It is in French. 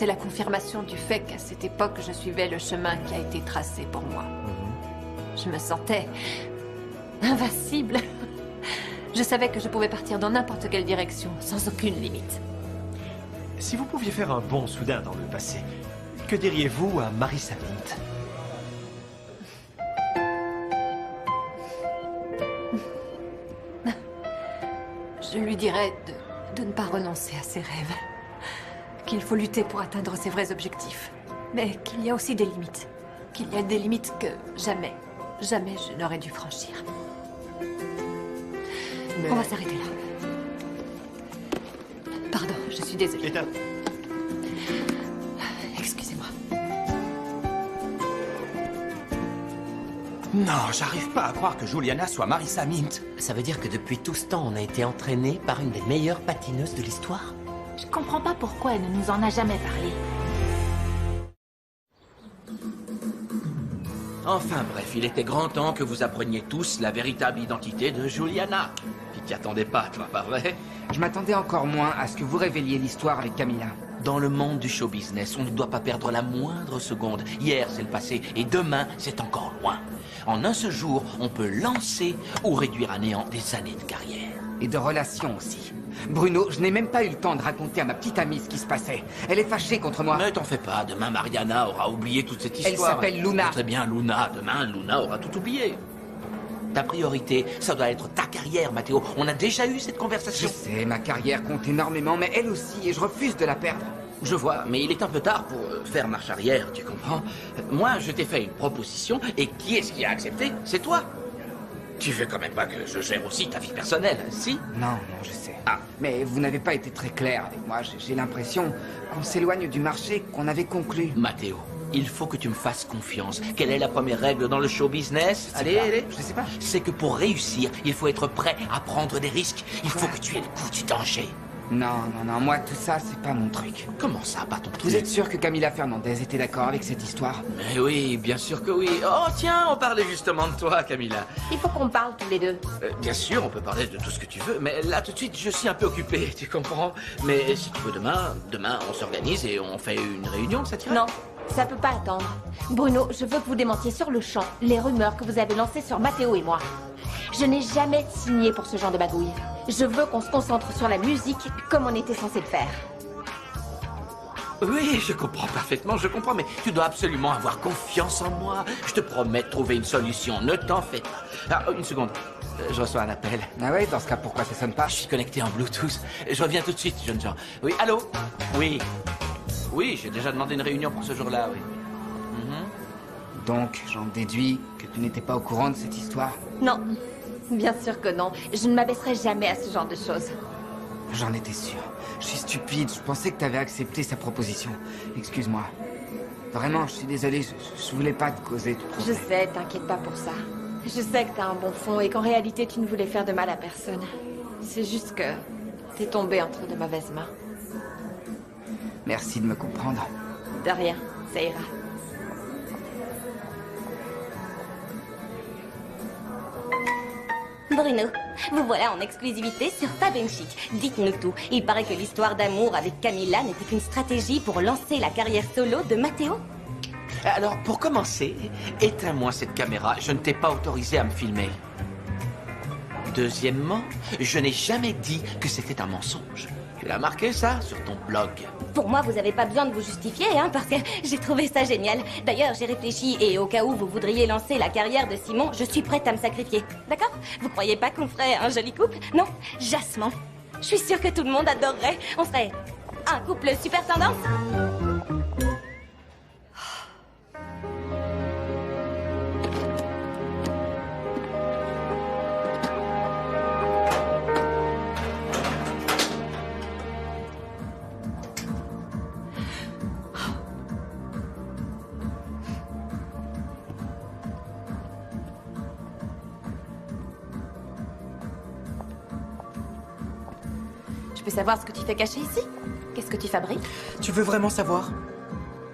C'est la confirmation du fait qu'à cette époque, je suivais le chemin qui a été tracé pour moi. Je me sentais invincible. Je savais que je pouvais partir dans n'importe quelle direction, sans aucune limite. Si vous pouviez faire un bond soudain dans le passé, que diriez-vous à Marissa Mint? Je lui dirais de ne pas renoncer à ses rêves. Qu'il faut lutter pour atteindre ses vrais objectifs. Mais qu'il y a aussi des limites. Qu'il y a des limites que jamais je n'aurais dû franchir. Mais... On va s'arrêter là. Pardon, je suis désolée. Ethan. Excusez-moi. Non, j'arrive pas à croire que Juliana soit Marissa Mint. Ça veut dire que depuis tout ce temps, on a été entraînés par une des meilleures patineuses de l'histoire? Je comprends pas pourquoi elle ne nous en a jamais parlé. Enfin bref, il était grand temps que vous appreniez tous la véritable identité de Juliana. Tu t'y attendais pas, toi, pas vrai? Je m'attendais encore moins à ce que vous révéliez l'histoire avec Camilla. Dans le monde du show business, on ne doit pas perdre la moindre seconde. Hier, c'est le passé, et demain, c'est encore loin. En un seul jour, on peut lancer ou réduire à néant des années de carrière. Et de relations aussi. Bruno, je n'ai même pas eu le temps de raconter à ma petite amie ce qui se passait. Elle est fâchée contre moi. Ne t'en fais pas, demain Mariana aura oublié toute cette Elle histoire. s'appelle Luna. Très bien, Luna. Demain, Luna aura tout oublié. Ta priorité, ça doit être ta carrière, Matteo. On a déjà eu cette Je conversation. sais, ma carrière compte énormément, mais elle aussi, et je refuse de la perdre. Je vois, mais il est un peu tard pour faire marche arrière, tu comprends? Moi, je t'ai fait une proposition, et qui est-ce qui a accepté? C'est toi. Tu veux quand même pas que je gère aussi ta vie personnelle, si? Non, je sais. Ah. Mais vous n'avez pas été très clair avec moi. J'ai l'impression qu'on s'éloigne du marché qu'on avait conclu. Matteo, il faut que tu me fasses confiance. Quelle est la première règle dans le show business? Je sais pas. C'est que pour réussir, il faut être prêt à prendre des risques. Il faut que tu aies le goût du danger. Non, moi tout ça, c'est pas mon truc. Comment ça, pas ton truc? Vous êtes sûr que Camilla Fernandez était d'accord avec cette histoire? Mais oui, bien sûr que oui. Oh tiens, on parlait justement de toi, Camilla. Il faut qu'on parle tous les deux. Bien sûr, on peut parler de tout ce que tu veux, mais là tout de suite, je suis un peu occupé, tu comprends? Mais si tu veux demain on s'organise et on fait une réunion, ça t'irait? Non, ça peut pas attendre. Bruno, je veux que vous démentiez sur le champ les rumeurs que vous avez lancées sur Matteo et moi. Je n'ai jamais signé pour ce genre de magouille. Je veux qu'on se concentre sur la musique comme on était censé le faire. Oui, je comprends parfaitement, je comprends, mais tu dois absolument avoir confiance en moi. Je te promets de trouver une solution, ne t'en fais pas. Ah, une seconde, je reçois un appel. Ah ouais, dans ce cas, pourquoi ça sonne pas? Je suis connecté en Bluetooth. Je reviens tout de suite, jeunes gens. Oui, allô? Oui. Oui, j'ai déjà demandé une réunion pour ce jour-là, oui. Donc, j'en déduis que tu n'étais pas au courant de cette histoire? Non, bien sûr que non. Je ne m'abaisserai jamais à ce genre de choses. J'en étais sûr. Je suis stupide, je pensais que tu avais accepté sa proposition. Excuse-moi. Vraiment, je suis désolé, je voulais pas te causer tout Je sais, t'inquiète pas pour ça. Je sais que t'as un bon fond et qu'en réalité, tu ne voulais faire de mal à personne. C'est juste que t'es tombé entre de mauvaises mains. Merci de me comprendre. De rien, ça ira. Bruno, vous voilà en exclusivité sur Fab & Chic. Dites-nous tout. Il paraît que l'histoire d'amour avec Camilla n'était qu'une stratégie pour lancer la carrière solo de Matteo. Alors, pour commencer, éteins-moi cette caméra. Je ne t'ai pas autorisé à me filmer. Deuxièmement, je n'ai jamais dit que c'était un mensonge. Tu l'as marqué, ça, sur ton blog. Pour moi, vous n'avez pas besoin de vous justifier, hein, parce que j'ai trouvé ça génial. D'ailleurs, j'ai réfléchi et au cas où vous voudriez lancer la carrière de Simon, je suis prête à me sacrifier. D'accord? Vous croyez pas qu'on ferait un joli couple? Non? Jasmin. Je suis sûre que tout le monde adorerait. On serait un couple super tendance. Je peux savoir ce que tu fais caché ici? Qu'est-ce que tu fabriques? Tu veux vraiment savoir?